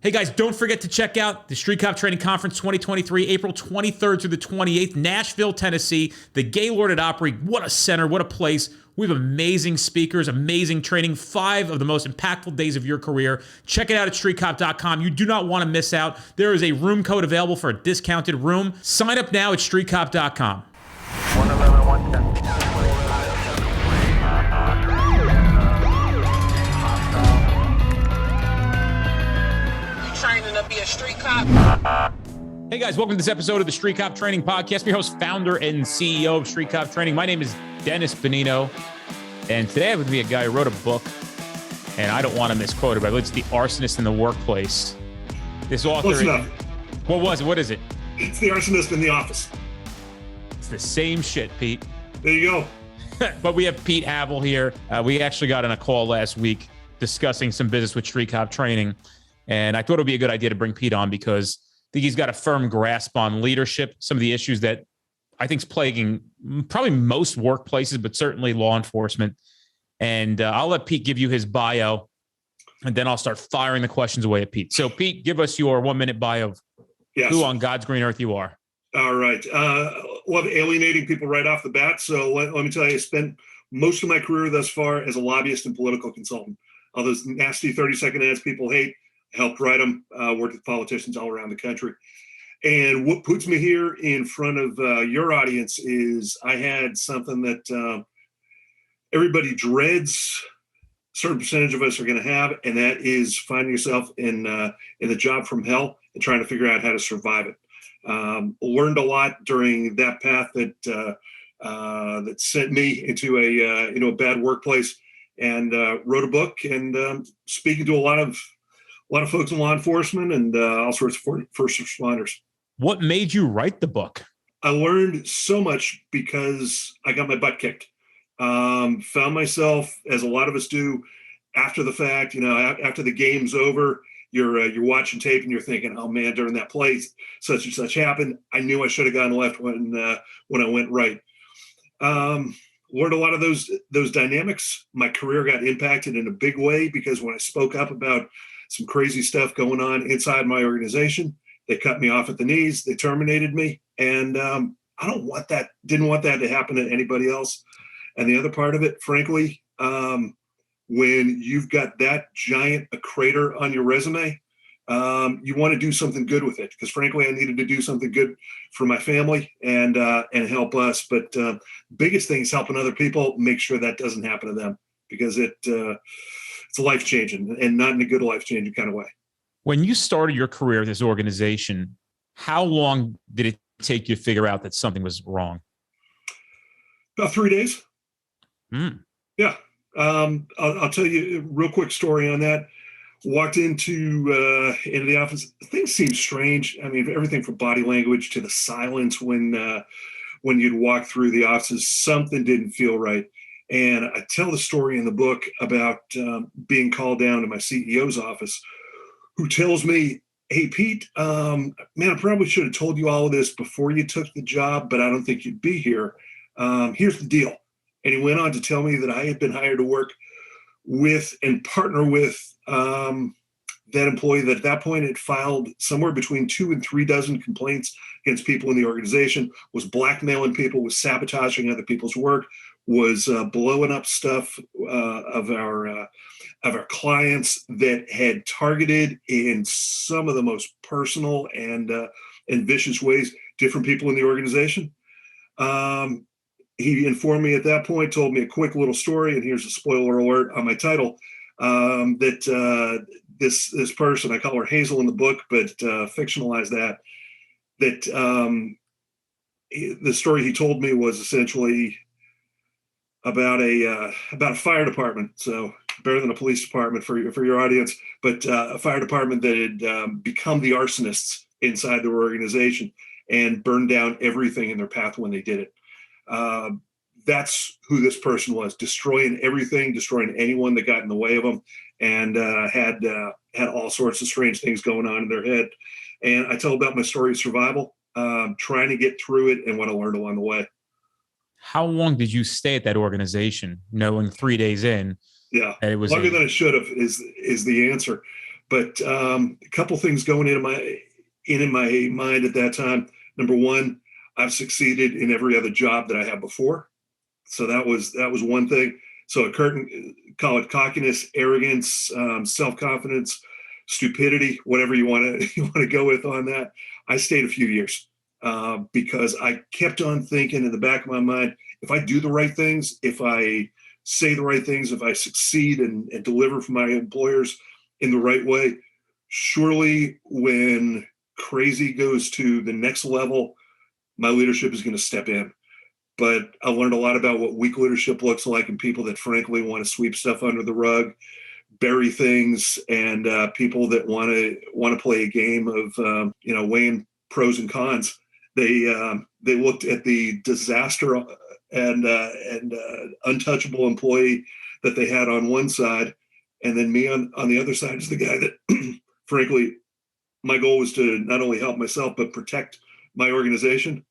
Hey guys, don't forget to check out the Street Cop Training Conference 2023, April 23rd through the 28th, Nashville, Tennessee, the Gaylord at Opry. What a center, what a place. We have amazing speakers, amazing training, 5 of the most impactful days of your career. Check it out at streetcop.com. You do not want to miss out. There is a room code available for a discounted room. Sign up now at streetcop.com. 111, 110. Training to be a street cop. Hey guys, welcome to this episode of the Street Cop Training Podcast. I'm your host, founder, and CEO of Street Cop Training. My name is Dennis Benino, and today I'm going to be a guy who wrote a book, and I don't want to misquote it, but it's The Arsonist in the Workplace. This author... Close enough. What was it? What is it? It's The Arsonist in the Office. It's the same shit, Pete. There you go. But we have Pete Havel here. We actually got on a call last week discussing some business with Street Cop Training. And I thought it would be a good idea to bring Pete on because I think he's got a firm grasp on leadership, some of the issues that I think is plaguing probably most workplaces, but certainly law enforcement. And I'll let Pete give you his bio, and then I'll start firing the questions away at Pete. So, Pete, give us your 1-minute bio of who on God's green earth you are. All right. Love alienating people right off the bat. So let me tell you, I spent most of my career thus far as a lobbyist and political consultant. All those nasty 30-second ads people hate. Helped write them, worked with politicians all around the country. And what puts me here in front of your audience is I had something that everybody dreads, a certain percentage of us are going to have, and that is finding yourself in the job from hell and trying to figure out how to survive it. Learned a lot during that path that sent me into a bad workplace, and wrote a book and speaking to a lot of folks in law enforcement and all sorts of first responders. What made you write the book? I learned so much because I got my butt kicked. Found myself, as a lot of us do, after the fact, after the game's over, you're watching tape and you're thinking, oh man, during that play, such and such happened. I knew I should have gone left when I went right. Learned a lot of those dynamics. My career got impacted in a big way because when I spoke up about some crazy stuff going on inside my organization, they cut me off at the knees. They terminated me. And I didn't want that to happen to anybody else. And the other part of it, frankly, when you've got that giant a crater on your resume, you want to do something good with it. Because frankly, I needed to do something good for my family and help us. But biggest thing is helping other people make sure that doesn't happen to them, because it's life-changing, and not in a good life-changing kind of way. When you started your career at this organization, how long did it take you to figure out that something was wrong? About 3 days. Yeah. I'll tell you a real quick story on that. Walked into the office. Things seemed strange. I mean, everything from body language to the silence when you'd walk through the offices, something didn't feel right. And I tell the story in the book about being called down to my CEO's office, who tells me, hey, Pete, man, I probably should have told you all of this before you took the job, but I don't think you'd be here. Here's the deal. And he went on to tell me that I had been hired to work with and partner with that employee that at that point had filed somewhere between 2 and 3 dozen complaints against people in the organization, was blackmailing people, was sabotaging other people's work, was blowing up stuff of our clients, that had targeted in some of the most personal and vicious ways different people in the organization. He informed me at that point, told me a quick little story, and here's a spoiler alert on my title, that this person, I call her Hazel in the book, but fictionalize that the story he told me was essentially about a fire department. So better than a police department for your audience, but a fire department that had become the arsonists inside their organization and burned down everything in their path when they did it. That's who this person was, destroying everything, destroying anyone that got in the way of them, and had all sorts of strange things going on in their head. And I tell about my story of survival, trying to get through it and what I learned along the way. How long did you stay at that organization, knowing 3 days in? Yeah, it was longer than it should have is the answer. But a couple things going in my mind at that time. Number one, I've succeeded in every other job that I had before. So that was one thing. So call it cockiness, arrogance, self-confidence, stupidity, whatever you want to go with on that. I stayed a few years because I kept on thinking in the back of my mind, if I do the right things, if I say the right things, if I succeed and deliver for my employers in the right way, surely when crazy goes to the next level, my leadership is going to step in. But I learned a lot about what weak leadership looks like and people that frankly want to sweep stuff under the rug, bury things, and people that want to play a game of weighing pros and cons. They looked at the disaster and untouchable employee that they had on one side, and then me on the other side is the guy that, frankly, my goal was to not only help myself but protect my organization.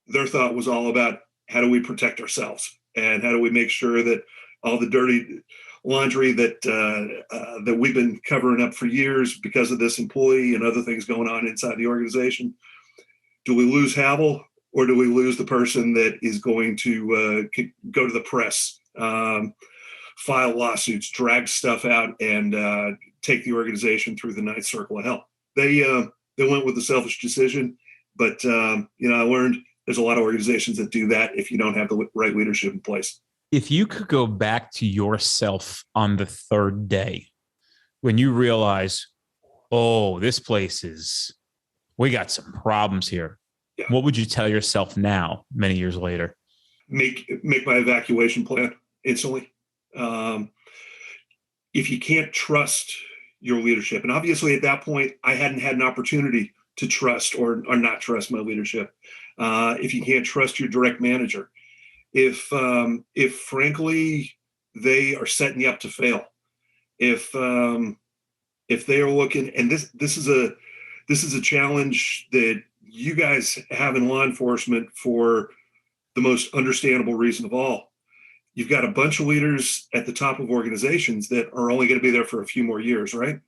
Their thought was all about how do we protect ourselves and how do we make sure that all the dirty laundry that we've been covering up for years because of this employee and other things going on inside the organization. Do we lose Havel, or do we lose the person that is going to go to the press, file lawsuits, drag stuff out, and take the organization through the ninth circle of hell? They went with the selfish decision, but I learned there's a lot of organizations that do that if you don't have the right leadership in place. If you could go back to yourself on the third day when you realize, oh, this place we got some problems here. Yeah. What would you tell yourself now, many years later? Make my evacuation plan instantly. If you can't trust your leadership, and obviously at that point, I hadn't had an opportunity to trust or not trust my leadership. If you can't trust your direct manager, if frankly they are setting you up to fail, if they are looking, and this is a challenge that you guys have in law enforcement for the most understandable reason of all. You've got a bunch of leaders at the top of organizations that are only going to be there for a few more years, right?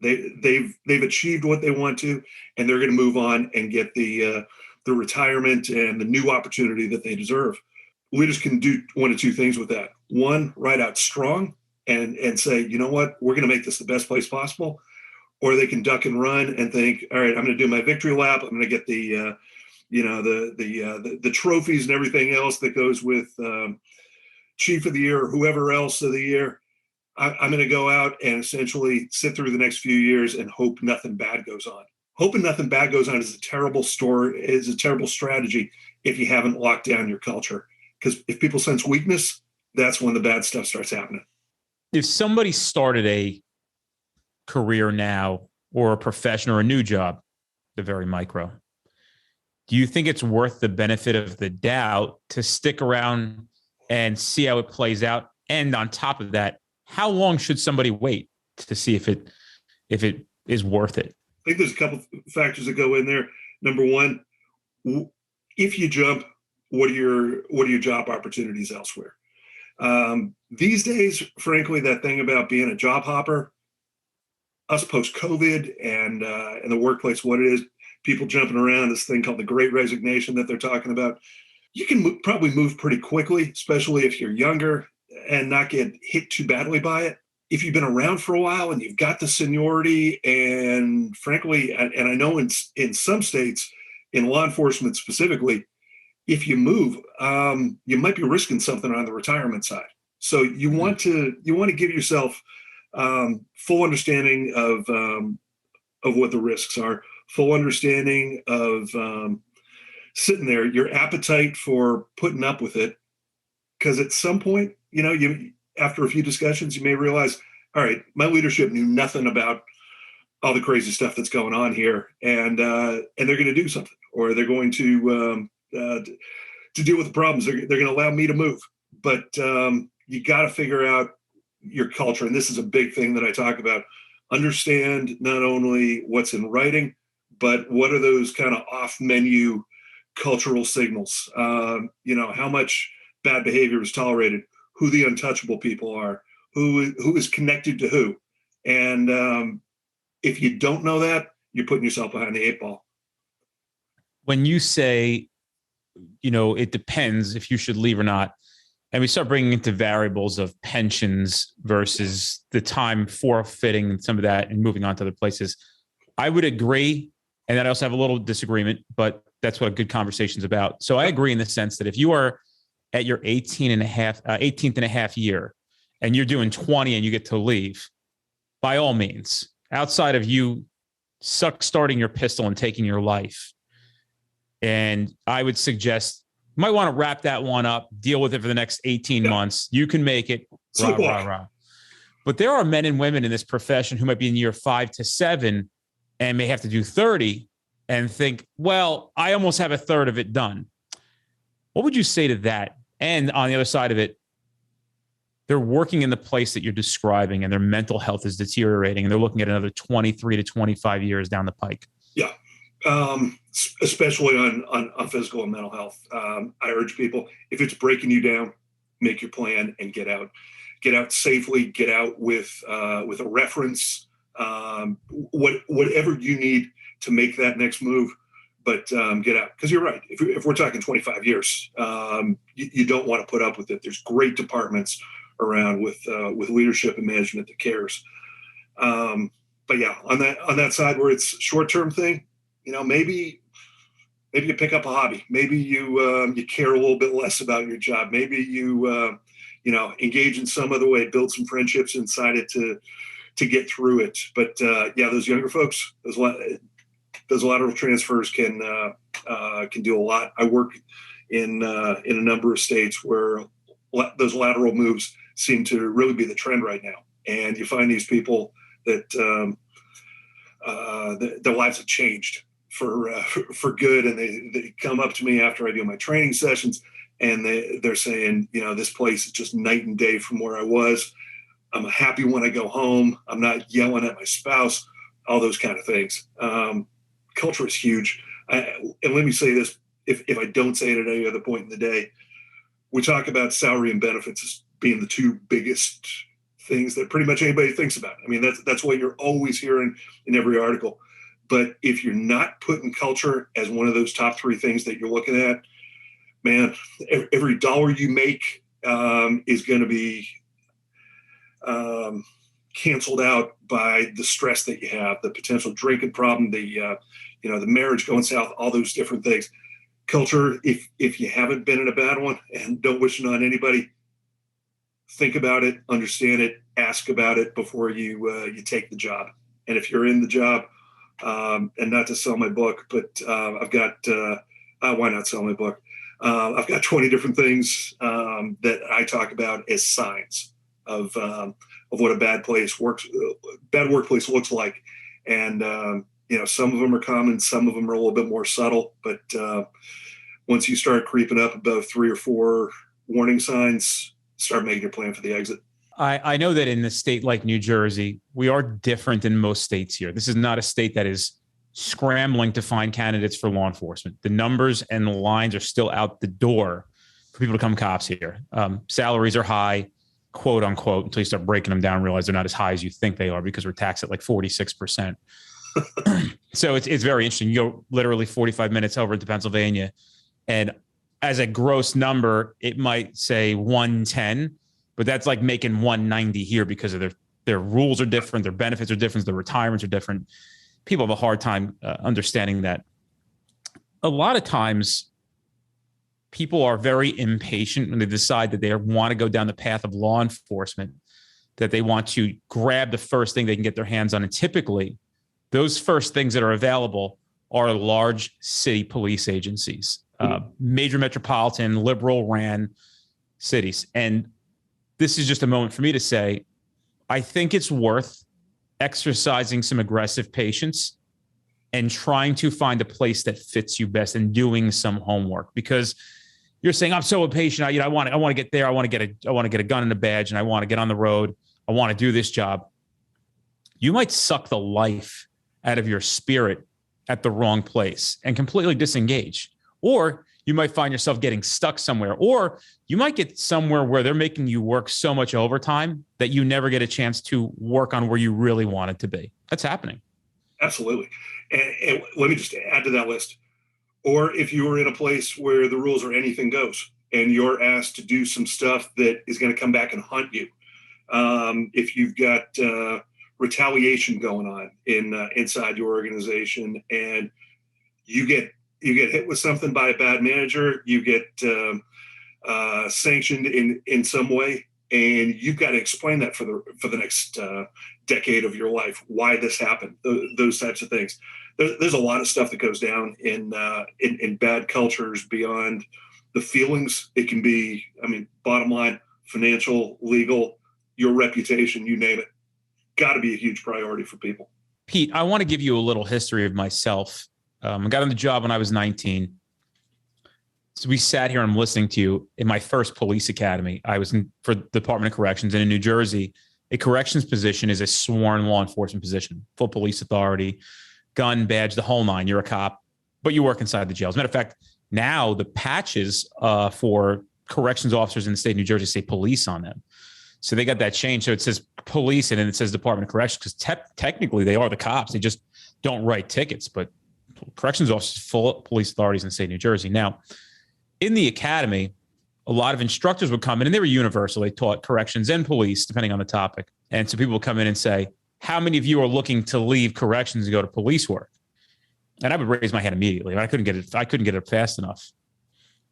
They've achieved what they want to, and they're going to move on and get the retirement and the new opportunity that they deserve. Leaders can do one of two things with that. One, ride out strong and say, you know what, we're going to make this the best place possible. Or they can duck and run and think, all right, I'm going to do my victory lap. I'm going to get the trophies and everything else that goes with chief of the year or whoever else of the year. I'm going to go out and essentially sit through the next few years and hope nothing bad goes on. Hoping nothing bad goes on is a terrible strategy if you haven't locked down your culture. Because if people sense weakness, that's when the bad stuff starts happening. If somebody started a career now or a profession or a new job, the very micro, do you think it's worth the benefit of the doubt to stick around and see how it plays out? And on top of that, how long should somebody wait to see if it is worth it? I think there's a couple factors that go in there. Number one, if you jump, what are your job opportunities elsewhere? These days, frankly, that thing about being a job hopper, us post-COVID and the workplace, what it is, people jumping around, this thing called the Great Resignation that they're talking about, you can probably move pretty quickly, especially if you're younger and not get hit too badly by it. If you've been around for a while and you've got the seniority and frankly, and I know in some states, in law enforcement specifically, if you move, you might be risking something on the retirement side. So you want to give yourself full understanding of what the risks are, full understanding of sitting there, your appetite for putting up with it. Because at some point, after a few discussions, you may realize, all right, my leadership knew nothing about all the crazy stuff that's going on here, and they're going to do something, or they're going to deal with the problems. They're going to allow me to move. But you got to figure out your culture, and this is a big thing that I talk about. Understand not only what's in writing, but what are those kind of off-menu cultural signals? How much bad behavior is tolerated, who the untouchable people are, who is connected to who. And if you don't know that, you're putting yourself behind the eight ball. When you say, it depends if you should leave or not, and we start bringing into variables of pensions versus the time forfeiting and some of that and moving on to other places, I would agree. And then I also have a little disagreement, but that's what a good conversation is about. So I agree in the sense that if you are at your 18th and a half year and you're doing 20 and you get to leave, by all means, outside of you starting your pistol and taking your life. And I would suggest you might want to wrap that one up, deal with it for the next 18 months. You can make it. Rah, rah, rah. But there are men and women in this profession who might be in year 5 to 7 and may have to do 30 and think, well, I almost have a third of it done. What would you say to that? And on the other side of it, they're working in the place that you're describing and their mental health is deteriorating and they're looking at another 23 to 25 years down the pike. Yeah. Especially on physical and mental health. I urge people, if it's breaking you down, make your plan and get out safely, get out with a reference, whatever you need to make that next move, but get out. Because you're right. If we're talking 25 years, you don't want to put up with it. There's great departments around with leadership and management that cares. But yeah, on that side where it's short-term thing, maybe you pick up a hobby. Maybe you care a little bit less about your job. Maybe you engage in some other way, build some friendships inside it to get through it. But those younger folks, those lateral transfers can do a lot. I work in a number of states where those lateral moves seem to really be the trend right now. And you find these people that their lives have changed for good. And they come up to me after I do my training sessions and they're saying, this place is just night and day from where I was. I'm happy when I go home. I'm not yelling at my spouse, all those kind of things. Culture is huge. And let me say this, if I don't say it at any other point in the day, we talk about salary and benefits as being the two biggest things that pretty much anybody thinks about. I mean, that's what you're always hearing in every article. But if you're not putting culture as one of those top 3 things that you're looking at, man, every dollar you make is going to be canceled out by the stress that you have, the potential drinking problem, the marriage going south, all those different things. Culture, if you haven't been in a bad one, and don't wish it on anybody, think about it, understand it, ask about it before you take the job. And if you're in the job, and not to sell my book, but I've got why not sell my book? I've got 20 different things that I talk about as signs of what a bad workplace looks like. And some of them are common, some of them are a little bit more subtle, but once you start creeping up above 3 or 4 warning signs, start making your plan for the exit. I know that in a state like New Jersey, we are different than most states here. This is not a state that is scrambling to find candidates for law enforcement. The numbers and the lines are still out the door for people to become cops here. Salaries are high, quote unquote, until you start breaking them down and realize they're not as high as you think they are because we're taxed at like 46%. So it's very interesting. You go literally 45 minutes over to Pennsylvania, and as a gross number, it might say 110, but that's like making 190 here because of their rules are different, their benefits are different, their retirements are different. People have a hard time understanding that. A lot of times, people are very impatient when they decide that they want to go down the path of law enforcement, that they want to grab the first thing they can get their hands on. And typically, those first things that are available are large city police agencies, major metropolitan, liberal ran cities. And this is just a moment for me to say, I think it's worth exercising some aggressive patience and trying to find a place that fits you best and doing some homework, because you're saying, I'm so impatient. I want to get there. I want to get a gun and a badge, and I want to get on the road. I want to do this job. You might suck the life out of your spirit at the wrong place and completely disengage. Or you might find yourself getting stuck somewhere, or you might get somewhere where they're making you work so much overtime that you never get a chance to work on where you really want it to be. That's happening. Absolutely. And let me just add to that list. Or if you were in a place where the rules are anything goes and you're asked to do some stuff that is going to come back and haunt you. If you've got retaliation going on inside your organization, and you get hit with something by a bad manager, you get sanctioned in some way, and you've got to explain that for the next decade of your life, why this happened, those types of things. There's a lot of stuff that goes down in bad cultures beyond the feelings. It can be, I mean, bottom line, financial, legal, your reputation, you name it. Got to be a huge priority for people. Pete, I want to give you a little history of myself. I got on the job when I was 19. So we sat here and I'm listening to you. In my first police academy, I was for the Department of Corrections. And in New Jersey, a corrections position is a sworn law enforcement position, full police authority, gun, badge, the whole nine. You're a cop, but you work inside the jail. As a matter of fact, now the patches for corrections officers in the state of New Jersey say police on them. So they got that changed. So it says police and then it says Department of Corrections, because technically they are the cops. They just don't write tickets, but corrections officers, full police authorities in the state of New Jersey. Now, in the academy, a lot of instructors would come in, and they were universal. They taught corrections and police, depending on the topic. And so people would come in and say, how many of you are looking to leave corrections and go to police work? And I would raise my hand immediately. I couldn't get it fast enough.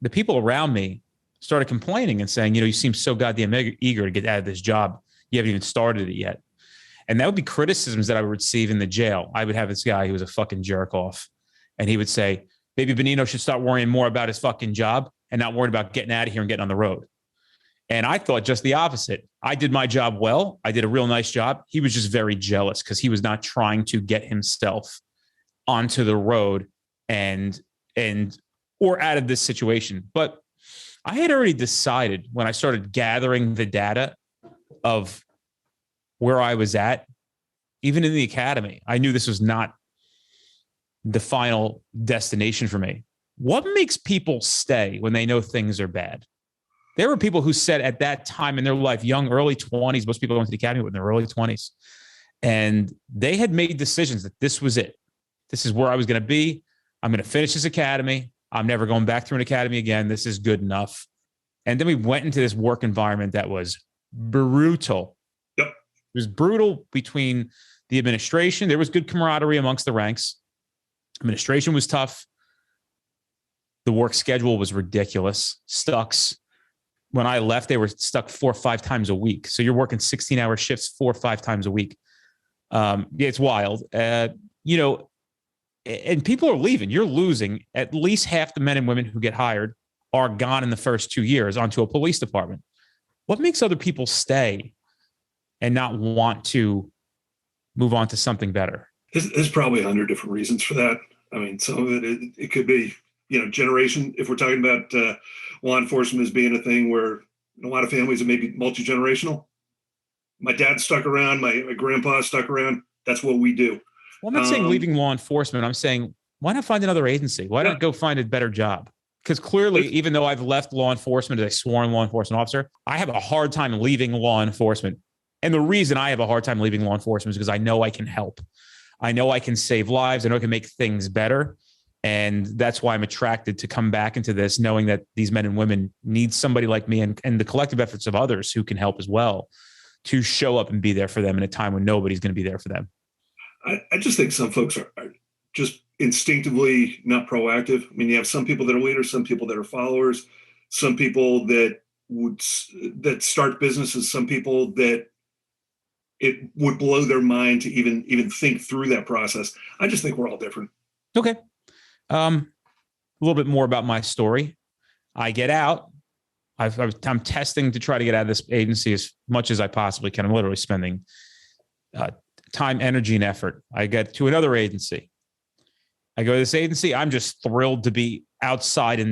The people around me started complaining and saying, you seem so goddamn eager to get out of this job. You haven't even started it yet. And that would be criticisms that I would receive in the jail. I would have this guy who was a fucking jerk off. And he would say, maybe Benino should start worrying more about his fucking job and not worried about getting out of here and getting on the road. And I thought just the opposite. I did my job well. I did a real nice job. He was just very jealous because he was not trying to get himself onto the road or out of this situation. But I had already decided when I started gathering the data of where I was at, even in the academy, I knew this was not the final destination for me. What makes people stay when they know things are bad? There were people who said at that time in their life, young, early 20s, most people went to the academy in their early 20s, and they had made decisions that this was it. This is where I was going to be. I'm going to finish this academy. I'm never going back through an academy again. This is good enough. And then we went into this work environment that was brutal. Yep. It was brutal between the administration. There was good camaraderie amongst the ranks. Administration was tough. The work schedule was ridiculous. Stucks. When I left, they were stuck 4 or 5 times a week. So you're working 16-hour shifts 4 or 5 times a week. It's wild. And people are leaving. You're losing. At least half the men and women who get hired are gone in the first 2 years onto a police department. What makes other people stay and not want to move on to something better? There's probably 100 different reasons for that. I mean, some of it could be, generation. If we're talking about law enforcement as being a thing where a lot of families are maybe multi-generational. My dad stuck around. My grandpa stuck around. That's what we do. Well, I'm not saying leaving law enforcement. I'm saying, why not find another agency? Why not go find a better job? Because clearly, even though I've left law enforcement as a sworn law enforcement officer, I have a hard time leaving law enforcement. And the reason I have a hard time leaving law enforcement is because I know I can help. I know I can save lives. I know I can make things better. And that's why I'm attracted to come back into this, knowing that these men and women need somebody like me and the collective efforts of others who can help as well to show up and be there for them in a time when nobody's going to be there for them. I just think some folks are just instinctively not proactive. I mean, you have some people that are leaders, some people that are followers, some people that start businesses, some people that it would blow their mind to even think through that process. I just think we're all different. Okay. A little bit more about my story. I get out. I'm testing to try to get out of this agency as much as I possibly can. I'm literally spending time, energy, and effort. I get to another agency. I go to this agency. I'm just thrilled to be outside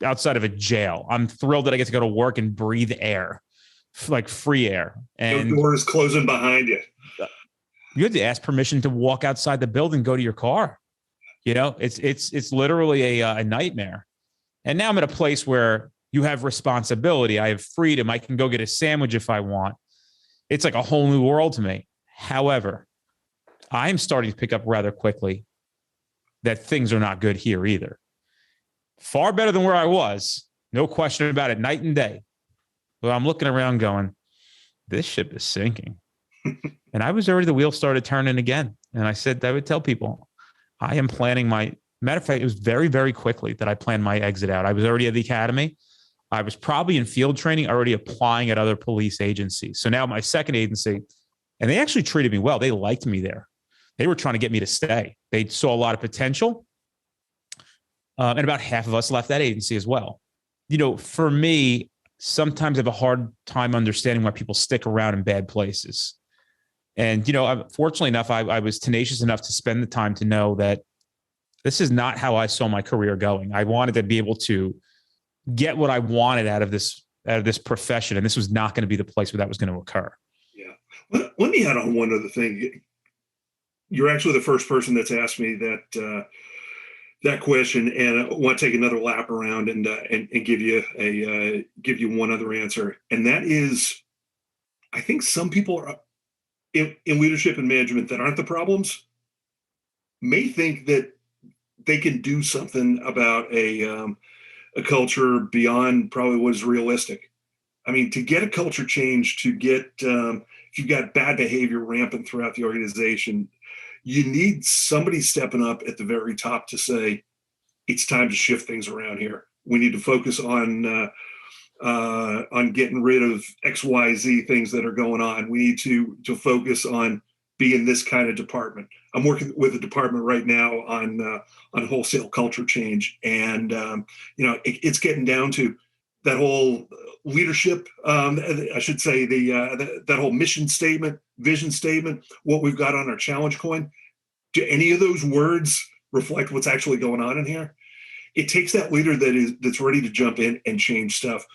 outside of a jail. I'm thrilled that I get to go to work and breathe air, like free air. And no doors closing behind you. You had to ask permission to walk outside the building, go to your car. It's literally a nightmare. And now I'm at a place where you have responsibility. I have freedom. I can go get a sandwich if I want. It's like a whole new world to me. However, I'm starting to pick up rather quickly that things are not good here either. Far better than where I was. No question about it, night and day. But I'm looking around going, this ship is sinking. And I was already, the wheel started turning again. And I said, I would tell people, I am planning my, matter of fact, it was very, very quickly that I planned my exit out. I was already at the academy. I was probably in field training, already applying at other police agencies. So now my second agency, and they actually treated me well. They liked me there. They were trying to get me to stay. They saw a lot of potential. And about half of us left that agency as well. You know, for me, sometimes I have a hard time understanding why people stick around in bad places. And, you know, fortunately enough, I was tenacious enough to spend the time to know that this is not how I saw my career going. I wanted to be able to get what I wanted out of this profession. And this was not going to be the place where that was going to occur. Yeah. Let me add on one other thing. You're actually the first person that's asked me that question, and I want to take another lap around and give you one other answer. And that is, I think some people are in leadership and management that aren't the problems may think that they can do something about a culture beyond probably what is realistic. I mean, to get a culture change, to get if you've got bad behavior rampant throughout the organization, you need somebody stepping up at the very top to say, it's time to shift things around here. We need to focus on getting rid of XYZ things that are going on. We need to focus on being this kind of department. I'm working with a department right now on wholesale culture change, and it's getting down to that whole leadership. I should say that whole mission statement, vision statement, what we've got on our challenge coin. Do any of those words reflect what's actually going on in here? It takes that leader that's ready to jump in and change stuff.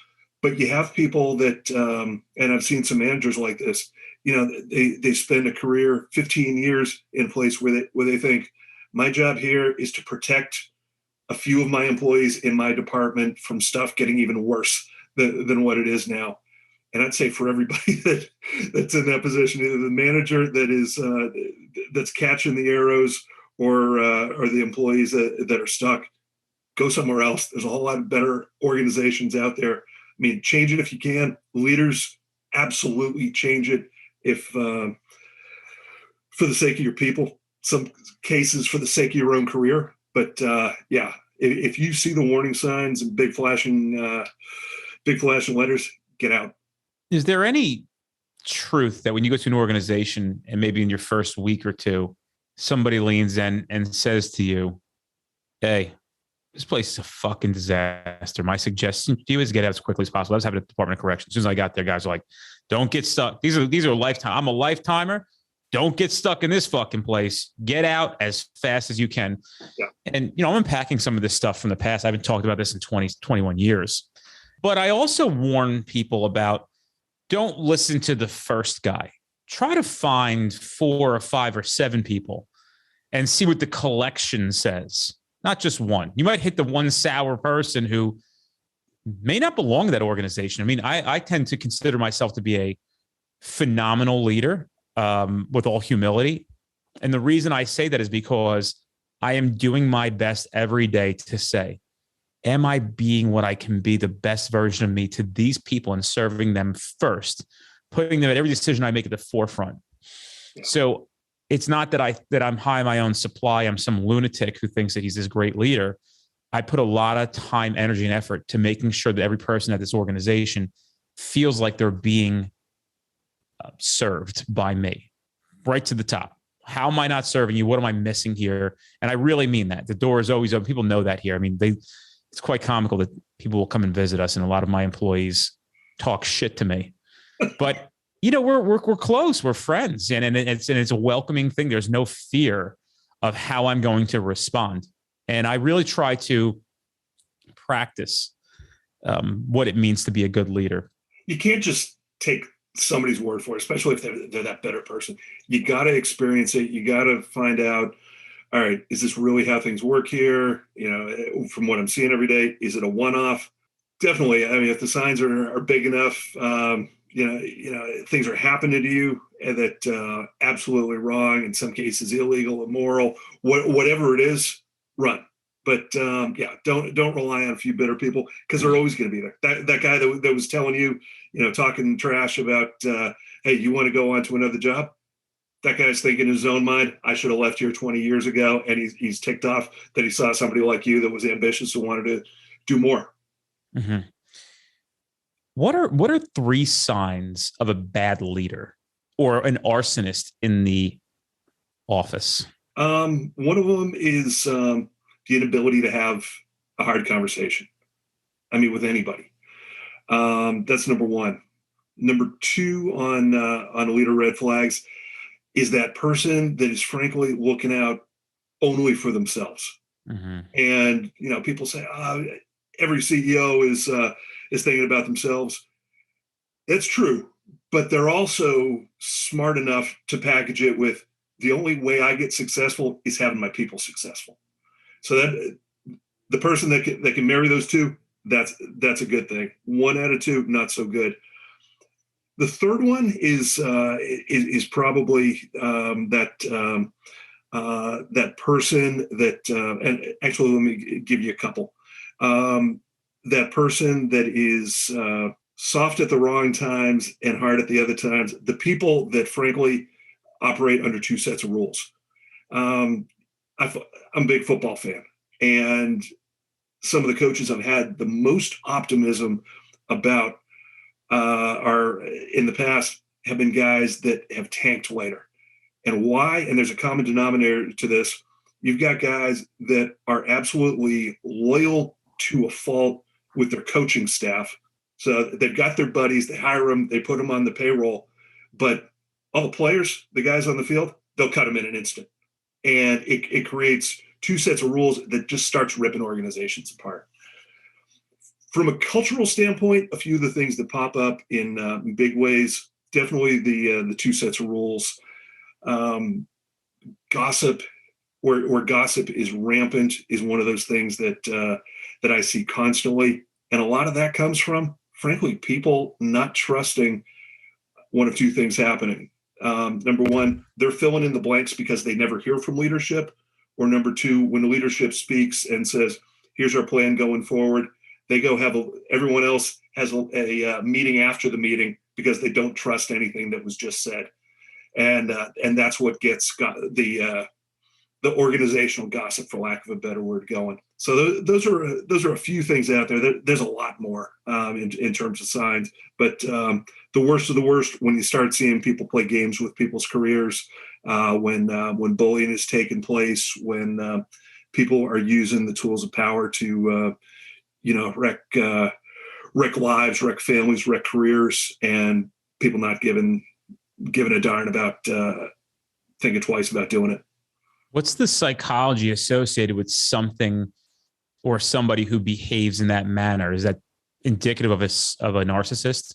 But you have people that, and I've seen some managers like this, they spend a career 15 years in a place where they think, my job here is to protect a few of my employees in my department from stuff getting even worse than what it is now. And I'd say for everybody that's in that position, either the manager that's catching the arrows or the employees that are stuck, go somewhere else. There's a whole lot of better organizations out there. I mean, change it if you can. Leaders, absolutely change it if for the sake of your people. Some cases for the sake of your own career. But if you see the warning signs and big flashing letters, get out. Is there any truth that when you go to an organization and maybe in your first week or two, somebody leans in and says to you, hey, this place is a fucking disaster. My suggestion to you is get out as quickly as possible. I was having a Department of Corrections. As soon as I got there, guys were like, don't get stuck. These are lifetime. I'm a lifetimer. Don't get stuck in this fucking place. Get out as fast as you can. Yeah. And, I'm unpacking some of this stuff from the past. I haven't talked about this in 21 years. But I also warn people about, don't listen to the first guy. Try to find 4 or 5 or 7 people and see what the collection says. Not just one. You might hit the one sour person who may not belong to that organization. I mean, I tend to consider myself to be a phenomenal leader, with all humility. And the reason I say that is because I am doing my best every day to say, am I being what I can be, the best version of me to these people and serving them first, putting them at every decision I make at the forefront. Yeah. So it's not that I'm high on my own supply. I'm some lunatic who thinks that he's this great leader. I put a lot of time, energy, and effort to making sure that every person at this organization feels like they're being served by me, right to the top. How am I not serving you? What am I missing here? And I really mean that. The door is always open. People know that here. I mean, it's quite comical that people will come and visit us, and a lot of my employees talk shit to me. But we're close. We're friends, and it's a welcoming thing. There's no fear of how I'm going to respond, and I really try to practice what it means to be a good leader. You can't just take somebody's word for it, especially if they're that better person. You got to experience it. You got to find out all right, is this really how things work here? From what I'm seeing every day, is it a one-off? Definitely. I mean, if the signs are big enough, things are happening to you that absolutely wrong, in some cases illegal, immoral, whatever it is, run. But don't rely on a few bitter people, because they're always going to be there. That guy that was telling you, talking trash about, hey, you want to go on to another job? That guy's thinking in his own mind, I should have left here 20 years ago, and he's ticked off that he saw somebody like you that was ambitious and wanted to do more. Mm-hmm. What are 3 signs of a bad leader or an arsonist in the office? One of them is the inability to have a hard conversation. I mean, with anybody. That's number 1. Number 2 on leader red flags is that person that is frankly looking out only for themselves. Mm-hmm. And people say, every CEO is thinking about themselves. That's true, but they're also smart enough to package it with, the only way I get successful is having my people successful. So that the person that can marry those two, that's a good thing. 1 out of 2, not so good. The third one is probably that person that, and actually let me give you a couple. That person that is soft at the wrong times and hard at the other times. The people that frankly operate under 2 sets of rules. I'm a big football fan, and some of the coaches I've had the most optimism about are in the past have been guys that have tanked later. And why? And there's a common denominator to this. You've got guys that are absolutely loyal to a fault with their coaching staff. So they've got their buddies, they hire them, they put them on the payroll, but all the players, the guys on the field, they'll cut them in an instant. And it creates 2 sets of rules that just starts ripping organizations apart. From a cultural standpoint, a few of the things that pop up in big ways, definitely the 2 sets of rules. Gossip, where gossip is rampant, is one of those things that I see constantly. And a lot of that comes from, frankly, people not trusting one of 2 things happening. Number 1, they're filling in the blanks because they never hear from leadership. Or number 2, when the leadership speaks and says, here's our plan going forward, they go everyone else has a meeting after the meeting because they don't trust anything that was just said. And that's what gets the organizational gossip, for lack of a better word, going. So those are a few things out there. There's a lot more in terms of signs, but the worst of the worst, when you start seeing people play games with people's careers, when bullying is taking place, when people are using the tools of power to wreck lives, wreck families, wreck careers, and people not giving a darn about thinking twice about doing it. What's the psychology associated with something or somebody who behaves in that manner? Is that indicative of a narcissist?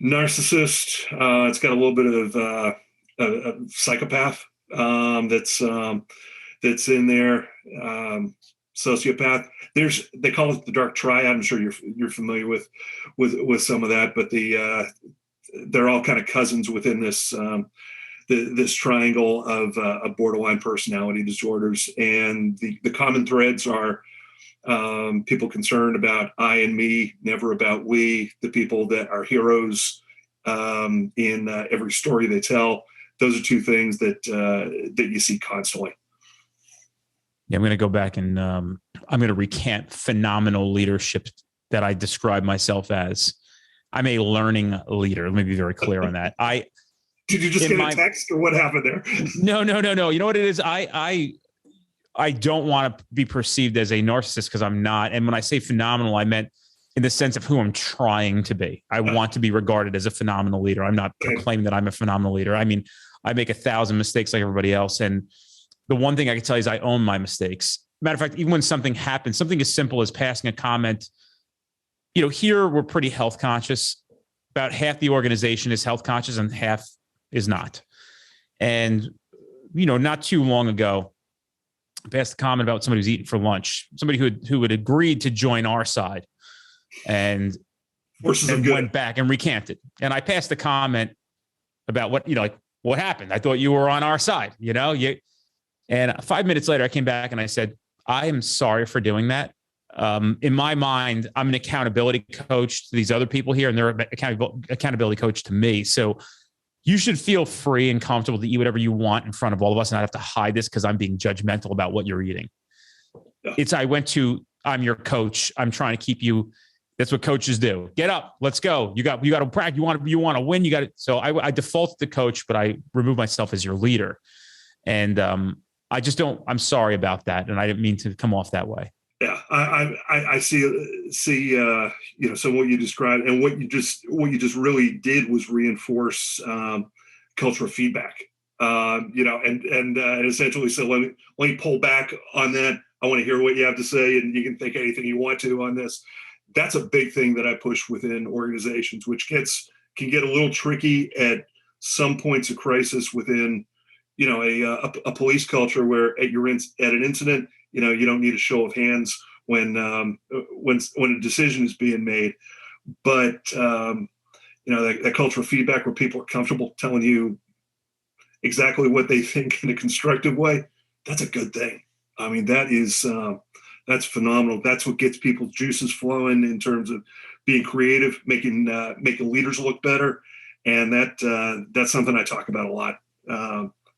Narcissist. It's got a little bit of a psychopath that's in there. Sociopath. They call it the Dark Triad. I'm sure you're familiar with some of that, but they're all kind of cousins within this this triangle of borderline personality disorders, and the common threads are people concerned about I and me, never about we. The people that are heroes in every story they tell. Those are 2 things that you see constantly. Yeah, I'm going to go back and I'm going to recant phenomenal leadership that I describe myself as. I'm a learning leader. Let me be very clear on that. Did you just get a text, or what happened there? No. You know what it is? I don't want to be perceived as a narcissist, because I'm not. And when I say phenomenal, I meant in the sense of who I'm trying to be. I want to be regarded as a phenomenal leader. I'm not proclaiming that I'm a phenomenal leader. I mean, I make 1,000 mistakes like everybody else. And the one thing I can tell you is I own my mistakes. Matter of fact, even when something happens, something as simple as passing a comment, here we're pretty health conscious. About half the organization is health conscious and half is not. And not too long ago, I passed a comment about somebody who's eating for lunch, somebody who had agreed to join our side and then went back and recanted. And I passed a comment about what happened. I thought you were on our side, and 5 minutes later, I came back and I said, I am sorry for doing that. In my mind, I'm an accountability coach to these other people here, and they're an accountability coach to me. So you should feel free and comfortable to eat whatever you want in front of all of us, and not have to hide this because I'm being judgmental about what you're eating. Yeah. I'm your coach. I'm trying to keep you. That's what coaches do. Get up. Let's go. You got to practice. You want to win. You got it. So I default to the coach, but I remove myself as your leader. And I just don't. I'm sorry about that, and I didn't mean to come off that way. Yeah, I see. So what you described and what you just really did was reinforce cultural feedback. And essentially, so let me pull back on that. I want to hear what you have to say, and you can think anything you want to on this. That's a big thing that I push within organizations, which can get a little tricky at some points of crisis within, a police culture where at an incident, you don't need a show of hands when a decision is being made, but that cultural feedback where people are comfortable telling you exactly what they think in a constructive way, that's a good thing. I mean, that's phenomenal. That's what gets people's juices flowing in terms of being creative, making leaders look better, and that's something I talk about a lot.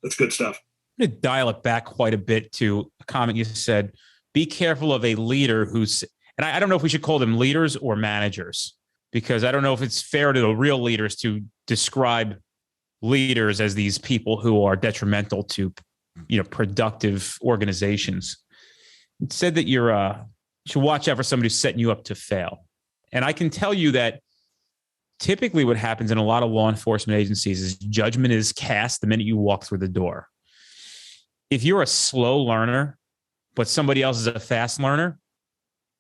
That's good stuff. I'm going to dial it back quite a bit to a comment you said. Be careful of a leader and I don't know if we should call them leaders or managers, because I don't know if it's fair to the real leaders to describe leaders as these people who are detrimental to, productive organizations. It said that you should watch out for somebody who's setting you up to fail. And I can tell you that typically what happens in a lot of law enforcement agencies is judgment is cast the minute you walk through the door. If you're a slow learner, but somebody else is a fast learner,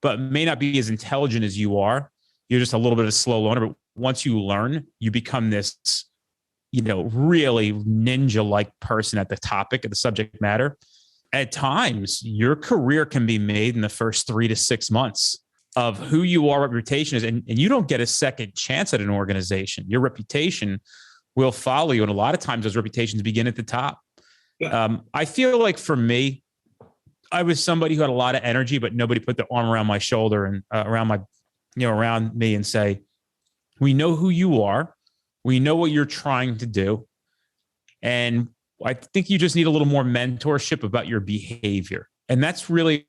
but may not be as intelligent as you are, you're just a little bit of a slow learner. But once you learn, you become this, really ninja-like person at the topic of the subject matter. At times, your career can be made in the first 3 to 6 months of who you are, what your reputation is, and you don't get a second chance at an organization. Your reputation will follow you, and a lot of times those reputations begin at the top. Yeah. I feel like for me, I was somebody who had a lot of energy, but nobody put their arm around my shoulder and around me and say, we know who you are. We know what you're trying to do. And I think you just need a little more mentorship about your behavior. And that's really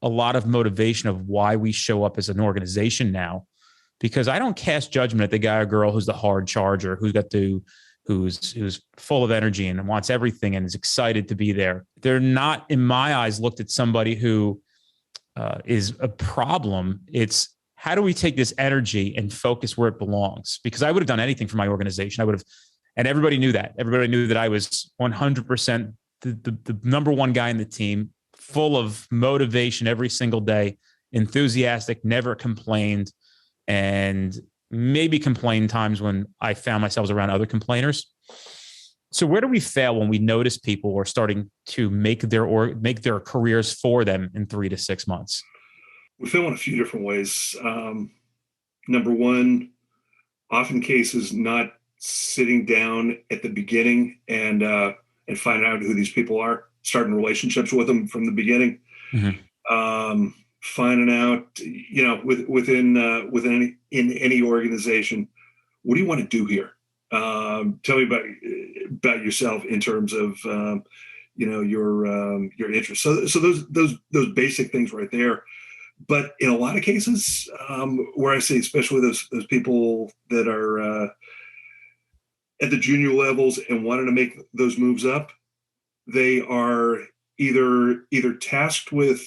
a lot of motivation of why we show up as an organization now, because I don't cast judgment at the guy or girl who's the hard charger, who's full of energy and wants everything and is excited to be there. They're not, in my eyes, looked at somebody who is a problem. It's how do we take this energy and focus where it belongs? Because I would have done anything for my organization. And everybody knew that. Everybody knew that I was 100% the number one guy in the team, full of motivation every single day, enthusiastic, never complained, and maybe complained times when I found myself around other complainers. So where do we fail when we notice people are starting to make their careers for them in 3 to 6 months? We fail in a few different ways. Number one, often cases not sitting down at the beginning and finding out who these people are, starting relationships with them from the beginning. Mm-hmm. Finding out, within any organization, what do you want to do here? Tell me about yourself in terms of your interests. So those basic things right there. But in a lot of cases, where I say, especially those people that are at the junior levels and wanting to make those moves up, they are either tasked with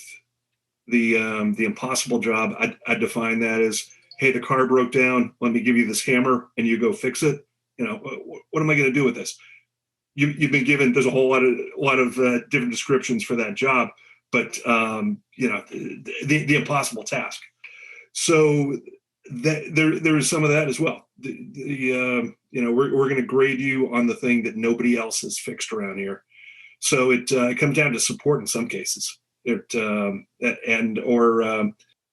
the impossible job. I define that as, hey, the car broke down. Let me give you this hammer and you go fix it. What am I going to do with this? You've been given. There's a whole lot of different descriptions for that job, but the impossible task. So there is some of that as well. We're going to grade you on the thing that nobody else has fixed around here. So it comes down to support in some cases.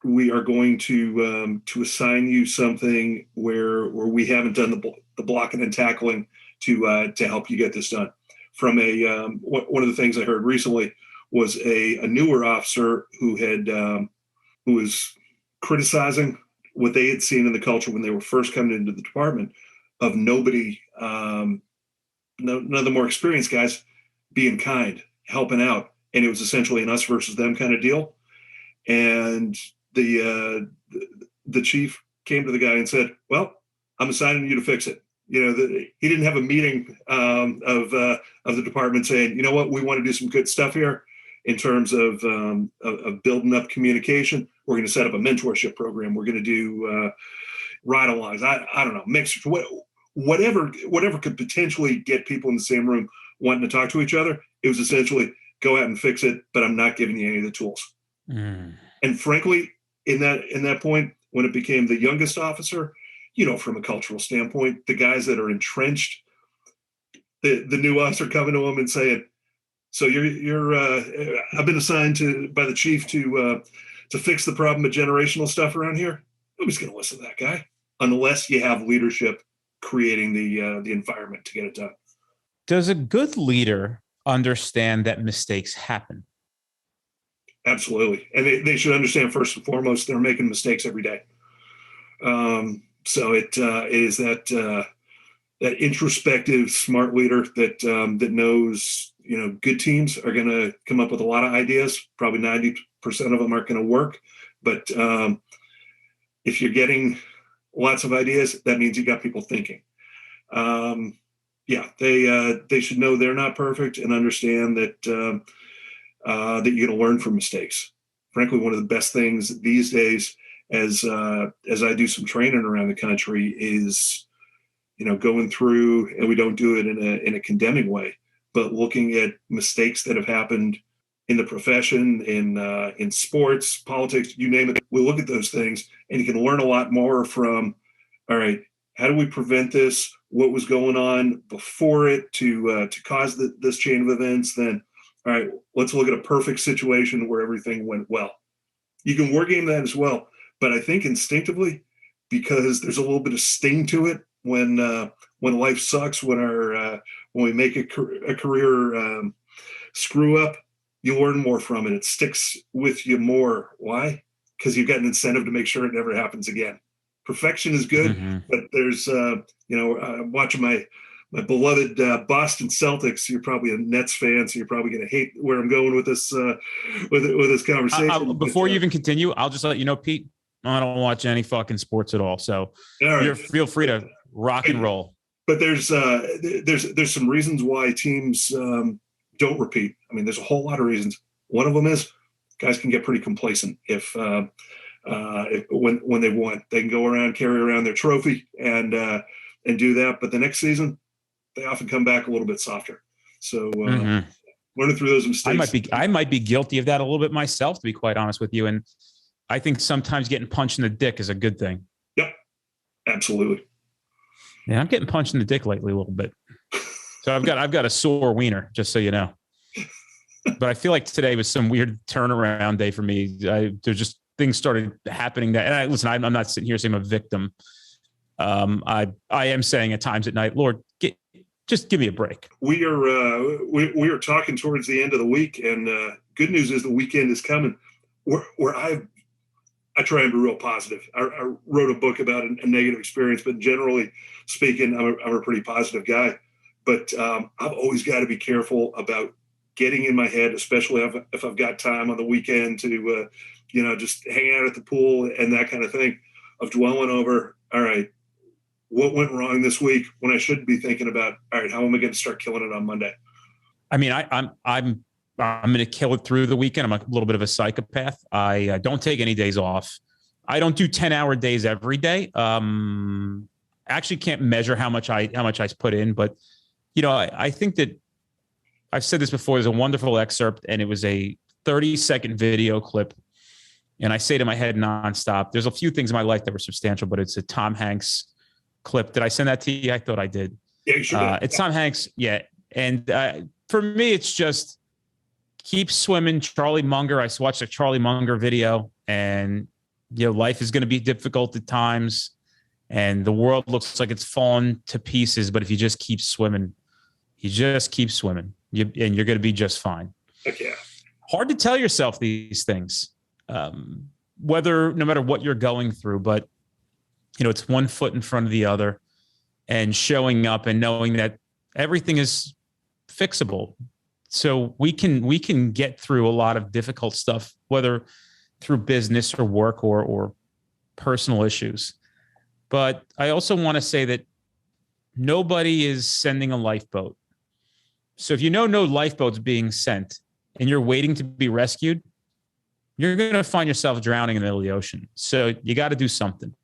We are going to assign you something where we haven't done the blocking and tackling to help you get this done. From one of the things I heard recently was a newer officer who was criticizing what they had seen in the culture when they were first coming into the department, of nobody, none of the more experienced guys being kind, helping out, and it was essentially an us versus them kind of deal. And the chief came to the guy and said, "Well, I'm assigning you to fix it." He didn't have a meeting of the department saying, "You know what, we want to do some good stuff here in terms of building up communication. We're going to set up a mentorship program. We're going to do ride-alongs. I don't know, mixers, whatever could potentially get people in the same room wanting to talk to each other." It was essentially, go out and fix it, but I'm not giving you any of the tools. And frankly, in that point, when it became the youngest officer, from a cultural standpoint, the guys that are entrenched, the new officer coming to him and saying, "So I've been assigned by the chief to fix the problem of generational stuff around here." Nobody's going to listen to that guy unless you have leadership creating the environment to get it done. Does a good leader understand that mistakes happen? Absolutely. And they should understand, first and foremost, they're making mistakes every day. So it is that introspective, smart leader that knows, good teams are going to come up with a lot of ideas. Probably 90% of them aren't going to work. But if you're getting lots of ideas, that means you got people thinking. They should know they're not perfect and understand that that you're going to learn from mistakes. Frankly, one of the best things these days, as I do some training around the country, is going through, and we don't do it in a condemning way, but looking at mistakes that have happened in the profession, in sports, politics, you name it. We look at those things, and you can learn a lot more from, all right, how do we prevent this? What was going on before it to cause this chain of events? Then, all right, let's look at a perfect situation where everything went well. You can war game that as well, but I think instinctively, because there's a little bit of sting to it when life sucks, when we make a career screw up, you learn more from it. It sticks with you more. Why? Because you've got an incentive to make sure it never happens again. Perfection is good, but there's watching my beloved Boston Celtics. You're probably a Nets fan, so you're probably going to hate where I'm going with this with this conversation. Before you even continue, I'll just let you know, Pete, I don't watch any fucking sports at all. So feel free to rock and roll. But there's some reasons why teams don't repeat. I mean, there's a whole lot of reasons. One of them is guys can get pretty complacent if when they won. They can go around, carry around their trophy and do that. But the next season, they often come back a little bit softer. So learning through those mistakes. I might be guilty of that a little bit myself, to be quite honest with you. And I think sometimes getting punched in the dick is a good thing. Yep, absolutely. Yeah, I'm getting punched in the dick lately a little bit. So I've got a sore wiener, just so you know. But I feel like today was some weird turnaround day for me. There's just things started happening that, and I'm not sitting here saying I'm a victim. I am saying at times at night, Lord, just give me a break. We are talking towards the end of the week, and good news is the weekend is coming. Where I try and be real positive. I wrote a book about a negative experience, but generally speaking, I'm a pretty positive guy. But I've always got to be careful about getting in my head, especially if I've got time on the weekend to, just hang out at the pool and that kind of thing, of dwelling over, all right, what went wrong this week, when I should be thinking about, all right, how am I going to start killing it on Monday? I mean, I'm going to kill it through the weekend. I'm a little bit of a psychopath. I don't take any days off. I don't do 10-hour days every day. I actually can't measure how much I put in, but I think that I've said this before. There's a wonderful excerpt, and it was a 30-second video clip. And I say to my head nonstop, there's a few things in my life that were substantial, but it's a Tom Hanks clip. Did I send that to you? I thought I did. Yeah, you should. It's Tom Hanks. Yeah. And For me, it's just keep swimming. Charlie Munger. I watched a Charlie Munger video, and life is going to be difficult at times, and the world looks like it's falling to pieces. But if you just keep swimming, and you're going to be just fine. Heck yeah. Hard to tell yourself these things, no matter what you're going through, but it's one foot in front of the other, and showing up and knowing that everything is fixable. So we can get through a lot of difficult stuff, whether through business or work or personal issues. But I also want to say that nobody is sending a lifeboat. So if no lifeboat's being sent and you're waiting to be rescued, you're going to find yourself drowning in the middle of the ocean. So you got to do something.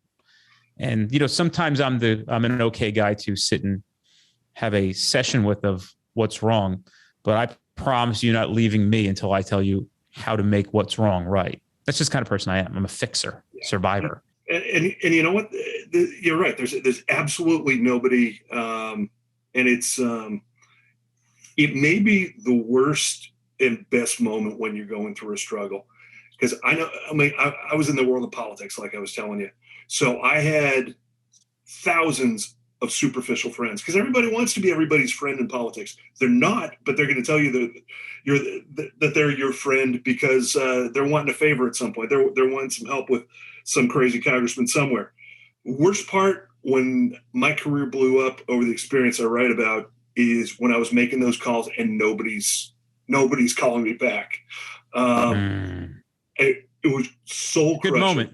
And, sometimes I'm an okay guy to sit and have a session with of what's wrong, but I promise you're not leaving me until I tell you how to make what's wrong right. That's just the kind of person I am. I'm a fixer, survivor. And you know what? You're right. There's absolutely nobody. And it's, it may be the worst and best moment when you're going through a struggle. Because I was in the world of politics, like I was telling you. So I had thousands of superficial friends, because everybody wants to be everybody's friend in politics. They're not, but they're going to tell you that they're your friend because they're wanting a favor at some point. They're wanting some help with some crazy congressman somewhere. Worst part when my career blew up over the experience I write about is when I was making those calls and nobody's calling me back. It was soul crushing. Good moment.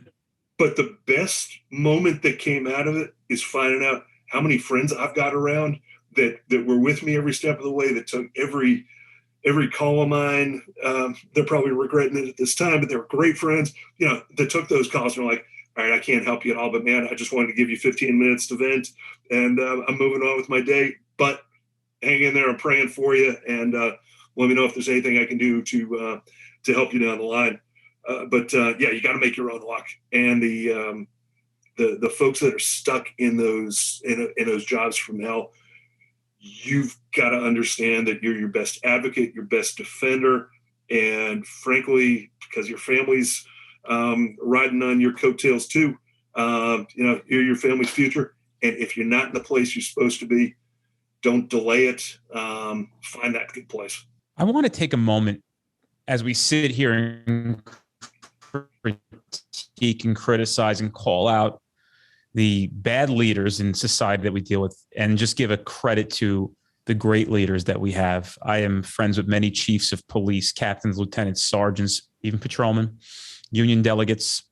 But the best moment that came out of it is finding out how many friends I've got around that were with me every step of the way, that took every call of mine. They're probably regretting it at this time, but they were great friends, that took those calls and were like, all right, I can't help you at all, but man, I just wanted to give you 15 minutes to vent, and I'm moving on with my day, but hang in there. I'm praying for you. And let me know if there's anything I can do to help you down the line. But you got to make your own luck. And the folks that are stuck in those jobs from hell, you've got to understand that you're your best advocate, your best defender, and frankly, because your family's riding on your coattails too. You're your family's future, and if you're not in the place you're supposed to be, don't delay it. Find that good place. I want to take a moment as we sit here and critique and criticize and call out the bad leaders in society that we deal with, and just give a credit to the great leaders that we have. I am friends with many chiefs of police, captains, lieutenants, sergeants, even patrolmen, union delegates.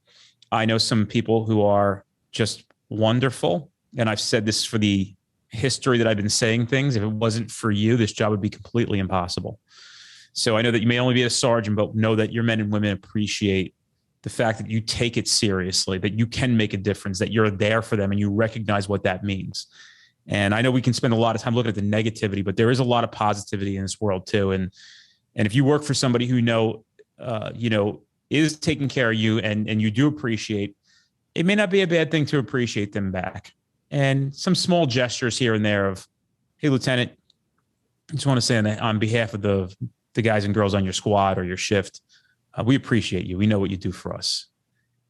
I know some people who are just wonderful. And I've said this for the history that I've been saying things. If it wasn't for you, this job would be completely impossible. So I know that you may only be a sergeant, but know that your men and women appreciate the fact that you take it seriously, that you can make a difference, that you're there for them, and you recognize what that means. And I know we can spend a lot of time looking at the negativity, but there is a lot of positivity in this world too. And if you work for somebody who is taking care of you and you do appreciate, it may not be a bad thing to appreciate them back. And some small gestures here and there of, hey, Lieutenant, I just want to say on behalf of the guys and girls on your squad or your shift, we appreciate you. We know what you do for us.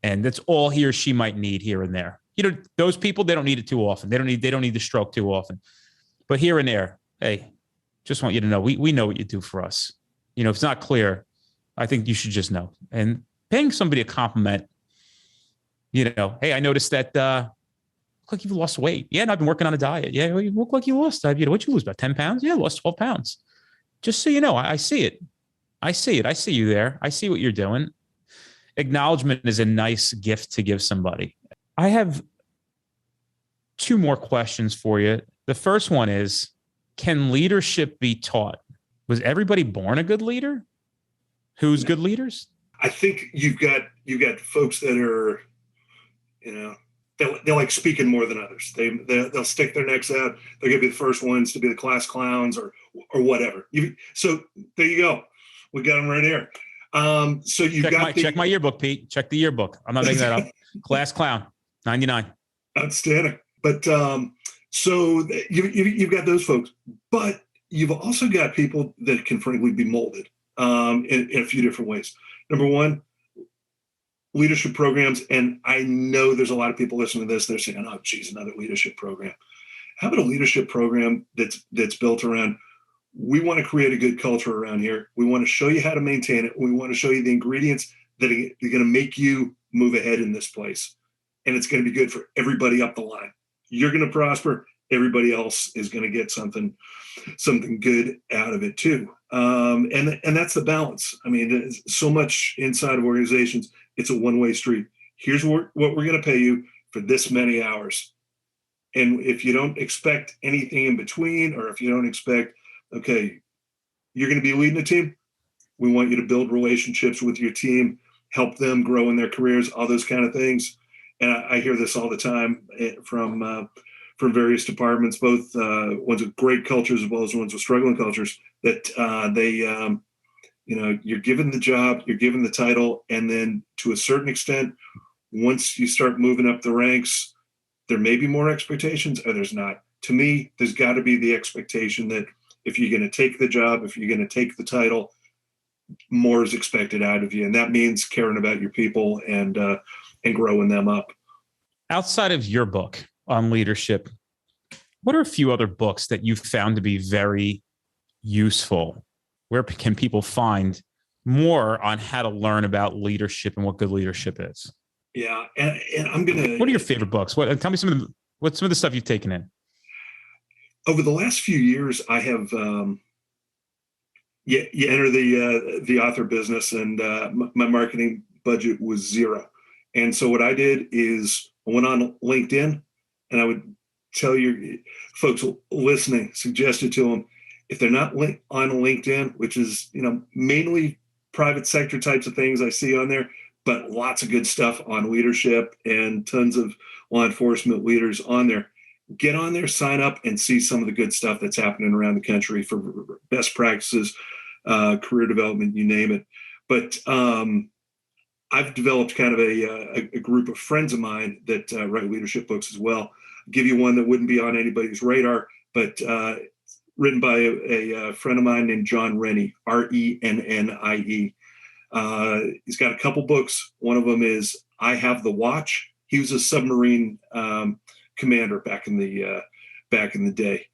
And that's all he or she might need here and there. Those people, they don't need it too often. They don't need the stroke too often. But here and there, hey, just want you to know, we know what you do for us. If it's not clear, I think you should just know. And paying somebody a compliment, hey, I noticed that look like you've lost weight. Yeah, and I've been working on a diet. Yeah, well, you look like you lost. What'd you lose, about 10 pounds? Yeah, I lost 12 pounds. Just so you know, I see it. I see it. I see you there. I see what you're doing. Acknowledgement is a nice gift to give somebody. I have two more questions for you. The first one is, can leadership be taught? Was everybody born a good leader? Who's good leaders? I think you've got folks that are, they like speaking more than others. They'll stick their necks out. They're going to be the first ones to be the class clowns or whatever. So there you go. We got them right here. So you check my yearbook, Pete. Check the yearbook. I'm not making that up. Class clown, 99. Outstanding. But so you've got those folks. But you've also got people that can frankly be molded in a few different ways. Number one, leadership programs. And I know there's a lot of people listening to this. They're saying, oh, geez, another leadership program. How about a leadership program that's built around, we want to create a good culture around here. We want to show you how to maintain it. We want to show you the ingredients that are going to make you move ahead in this place. And it's going to be good for everybody up the line. You're going to prosper. Everybody else is going to get something good out of it too. And that's the balance. I mean, so much inside of organizations, it's a one-way street. Here's what we're going to pay you for this many hours. And if you don't expect anything in between, or if you don't expect, okay, you're going to be leading a team, we want you to build relationships with your team, help them grow in their careers, all those kind of things. And I hear this all the time from various departments, both ones with great cultures as well as ones with struggling cultures, that you're given the job, you're given the title, and then to a certain extent, once you start moving up the ranks, there may be more expectations or there's not. To me, there's got to be the expectation that if you're going to take the job, if you're going to take the title, more is expected out of you. And that means caring about your people and growing them up. Outside of your book on leadership, what are a few other books that you've found to be very useful? Where can people find more on how to learn about leadership and what good leadership is? Yeah. And I'm going to... What are your favorite books? Tell me what's some of the stuff you've taken in? Over the last few years, I have... you enter the author business, and my marketing budget was zero. And so what I did is I went on LinkedIn, and I would tell your folks listening, suggested to them, if they're not on LinkedIn, which is, mainly private sector types of things I see on there, but lots of good stuff on leadership and tons of law enforcement leaders on there. Get on there, sign up, and see some of the good stuff that's happening around the country for best practices, career development, you name it. But I've developed kind of a group of friends of mine that write leadership books as well. I'll give you one that wouldn't be on anybody's radar, but written by a friend of mine named John Rennie, Rennie. He's got a couple books. One of them is I Have the Watch. He was a submarine commander back in the day.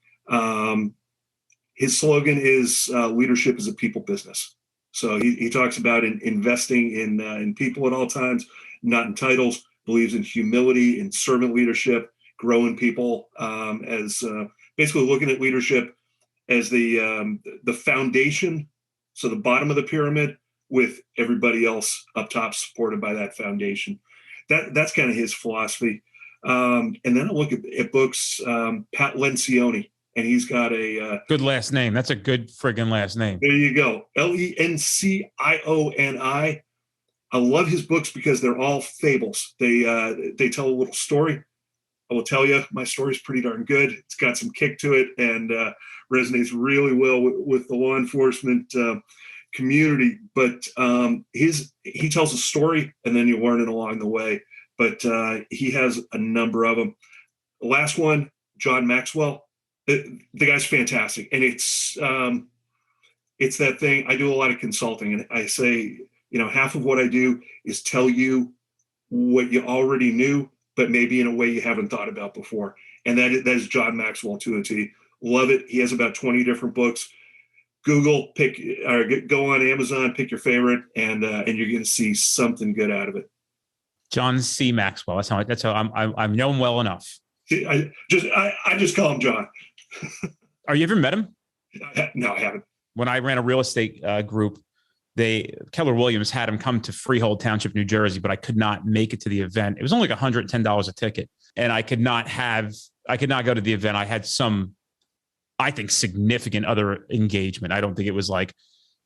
His slogan is leadership is a people business. So he talks about investing in people at all times, not in titles, believes in humility, in servant leadership, growing people, as basically looking at leadership as the foundation. So the bottom of the pyramid with everybody else up top supported by that foundation. That's kind of his philosophy. And then I look at books, Pat Lencioni, and he's got a good last name. That's a good friggin' last name. There you go. Lencioni. I love his books because they're all fables. They tell a little story. I will tell you, my story is pretty darn good. It's got some kick to it and resonates really well with the law enforcement community. But he tells a story, and then you learn it along the way. But he has a number of them. The last one, John Maxwell. The guy's fantastic, and it's that thing. I do a lot of consulting, and I say, half of what I do is tell you what you already knew, but maybe in a way you haven't thought about before. And that is John Maxwell to a T. Love it. He has about 20 different books. Google, go on Amazon, pick your favorite, and you're going to see something good out of it. John C. Maxwell. That's how I'm known well enough. See, I just call him John. Are you ever met him? No, I haven't. When I ran a real estate group, Keller Williams had him come to Freehold Township, New Jersey, but I could not make it to the event. It was only like $110 a ticket, and I could not go to the event. I had some, I think, significant other engagement. I don't think it was like,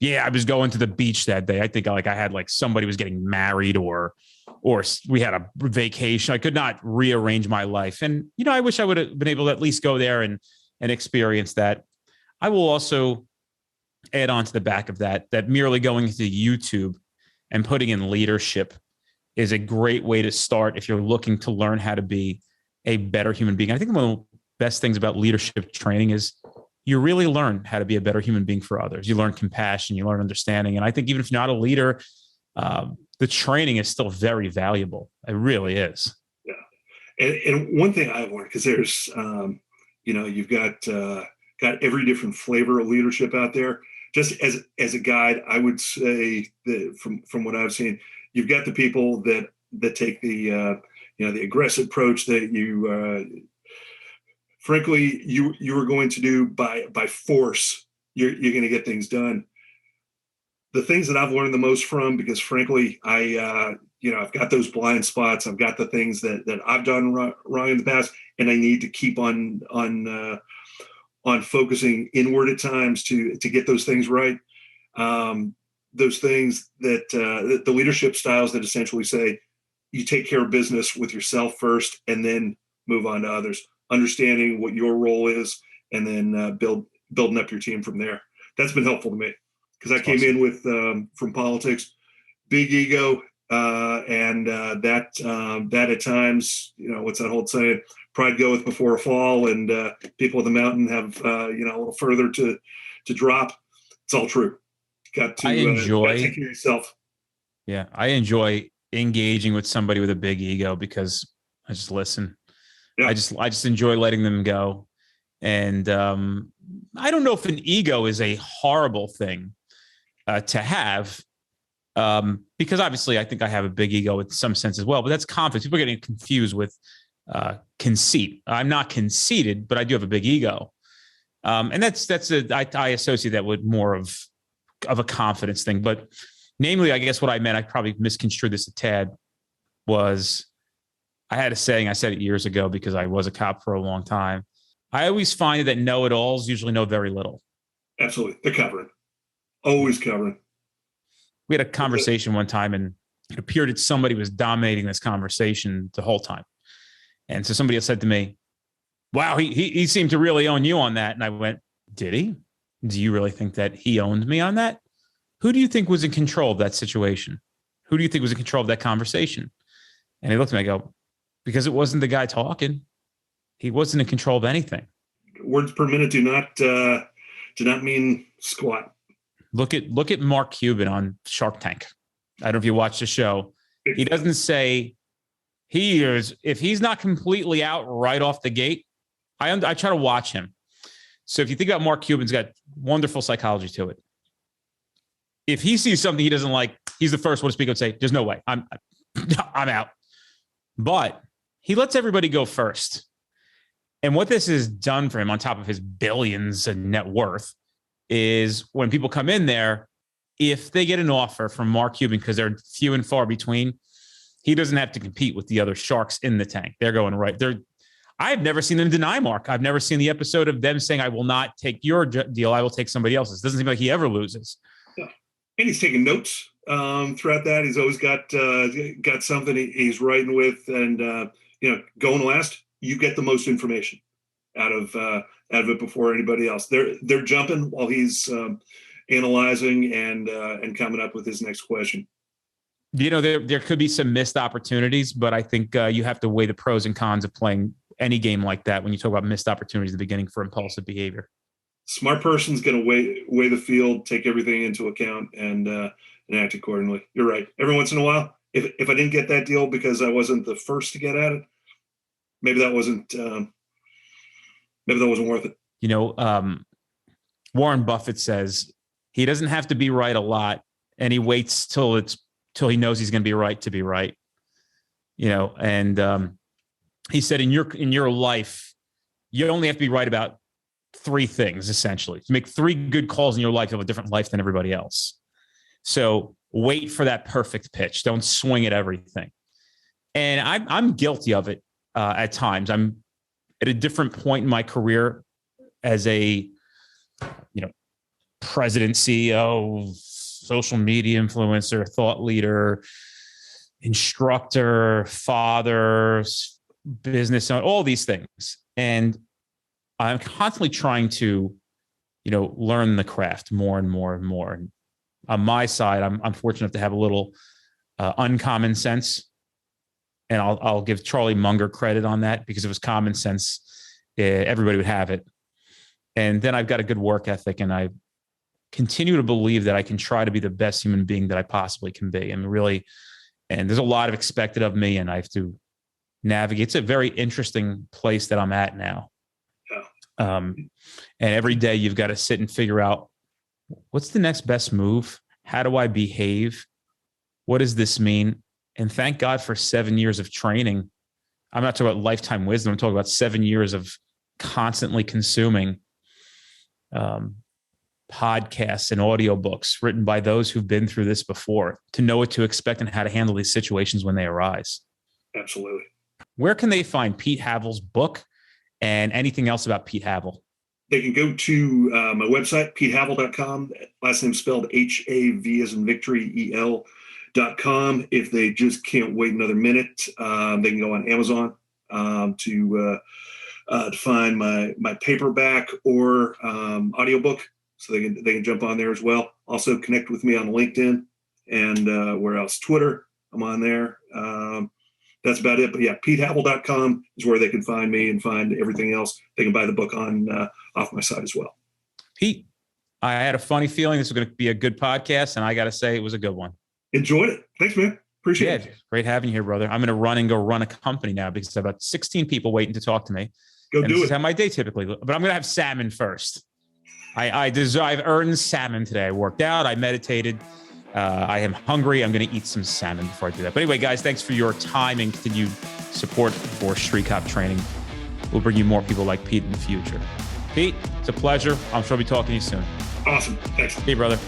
I was going to the beach that day. I think I had like somebody was getting married or we had a vacation. I could not rearrange my life. And, I wish I would have been able to at least go there and experience that. I will also add on to the back of that merely going to YouTube and putting in leadership is a great way to start if you're looking to learn how to be a better human being. I think one of the best things about leadership training is you really learn how to be a better human being for others. You learn compassion, you learn understanding. And I think even if you're not a leader, the training is still very valuable. It really is. Yeah. And one thing I've learned, because there's, you've got every different flavor of leadership out there. Just as a guide, I would say that from what I've seen, you've got the people that take the aggressive approach that you frankly you are going to do by force. You're going to get things done. The things that I've learned the most from, because frankly, I've got those blind spots. I've got the things that I've done wrong in the past, and I need to keep on focusing inward at times to get those things right. Those things that the leadership styles that essentially say you take care of business with yourself first and then move on to others, understanding what your role is, and then building up your team from there. That's been helpful to me, because I came in with from politics, big ego, and that at times, what's that old saying? Pride goeth before a fall, and people at the mountain have a little further to drop. It's all true. Got to take care of yourself. Yeah, I enjoy engaging with somebody with a big ego because I just listen. Yeah. I just enjoy letting them go. And I don't know if an ego is a horrible thing to have, because obviously I think I have a big ego in some sense as well, but that's confidence. People are getting confused with conceit. I'm not conceited, but I do have a big ego. And I associate that with more of a confidence thing. But namely, I guess what I meant, I probably misconstrued this a tad, was I had a saying, I said it years ago because I was a cop for a long time. I always find that know-it-alls usually know very little. Absolutely. They're covering. Always covering. We had a conversation one time, and it appeared that somebody was dominating this conversation the whole time. And so somebody else said to me, wow, he seemed to really own you on that. And I went, did he? Do you really think that he owned me on that? Who do you think was in control of that situation? Who do you think was in control of that conversation? And he looked at me, I go, because it wasn't the guy talking. He wasn't in control of anything. Words per minute do not mean squat. Look at Mark Cuban on Shark Tank. I don't know if you watch the show. He doesn't say if he's not completely out right off the gate. I try to watch him. So if you think about Mark Cuban's got wonderful psychology to it. If he sees something he doesn't like, he's the first one to speak and say, there's no way, I'm out. But he lets everybody go first. And what this has done for him, on top of his billions in net worth, is when people come in there, if they get an offer from Mark Cuban, because they're few and far between, he doesn't have to compete with the other sharks in the tank. They're going right. I've never seen them deny Mark. I've never seen the episode of them saying, I will not take your deal. I will take somebody else's. Doesn't seem like he ever loses. Yeah. And he's taking notes throughout that. He's always got something he's writing with, and going last, you get the most information out of it before anybody else. They're jumping while he's analyzing and coming up with his next question. There could be some missed opportunities, but I think you have to weigh the pros and cons of playing any game like that when you talk about missed opportunities at the beginning for impulsive behavior. Smart person's going to weigh the field, take everything into account, and act accordingly. You're right. Every once in a while, if I didn't get that deal because I wasn't the first to get at it, maybe that wasn't worth it. Warren Buffett says he doesn't have to be right a lot, and he waits till he knows he's going to be right to be right. And he said in your life, you only have to be right about 3 things, essentially. To make 3 good calls in your life, you have a different life than everybody else. So wait for that perfect pitch. Don't swing at everything. And I'm guilty of it at times. I'm at a different point in my career as a, president, CEO, social media influencer, thought leader, instructor, father, business owner, all these things. And I'm constantly trying to, learn the craft more and more and more. And on my side, I'm fortunate to have a little uncommon sense. And I'll give Charlie Munger credit on that, because if it was common sense, everybody would have it. And then I've got a good work ethic, and I continue to believe that I can try to be the best human being that I possibly can be. I mean, really, and there's a lot of expected of me, and I have to navigate. It's a very interesting place that I'm at now. Yeah. And every day you've got to sit and figure out, what's the next best move? How do I behave? What does this mean? And thank God for 7 years of training. I'm not talking about lifetime wisdom. I'm talking about 7 years of constantly consuming podcasts and audiobooks written by those who've been through this before, to know what to expect and how to handle these situations when they arise. Absolutely. Where can they find Pete Havel's book and anything else about Pete Havel? They can go to my website, petehavel.com. Last name spelled H-A-V as in victory, E-L.com. If they just can't wait another minute, they can go on Amazon to find my paperback or audiobook. So they can jump on there as well. Also connect with me on LinkedIn and where else? Twitter. I'm on there. That's about it. But yeah, petehavel.com is where they can find me and find everything else. They can buy the book on off my site as well. Pete, I had a funny feeling this was going to be a good podcast, and I got to say it was a good one. Enjoyed it. Thanks, man. Appreciate it. Great having you here, brother. I'm going to run a company now because I have about 16 people waiting to talk to me. Go and do this it. is how my day typically looks. But I'm going to have salmon first. I've earned salmon today. I worked out. I meditated. I am hungry. I'm going to eat some salmon before I do that. But anyway, guys, thanks for your time and continued support for Street Cop Training. We'll bring you more people like Pete in the future. Pete, it's a pleasure. I'm sure I'll be talking to you soon. Awesome. Thanks. Hey, brother.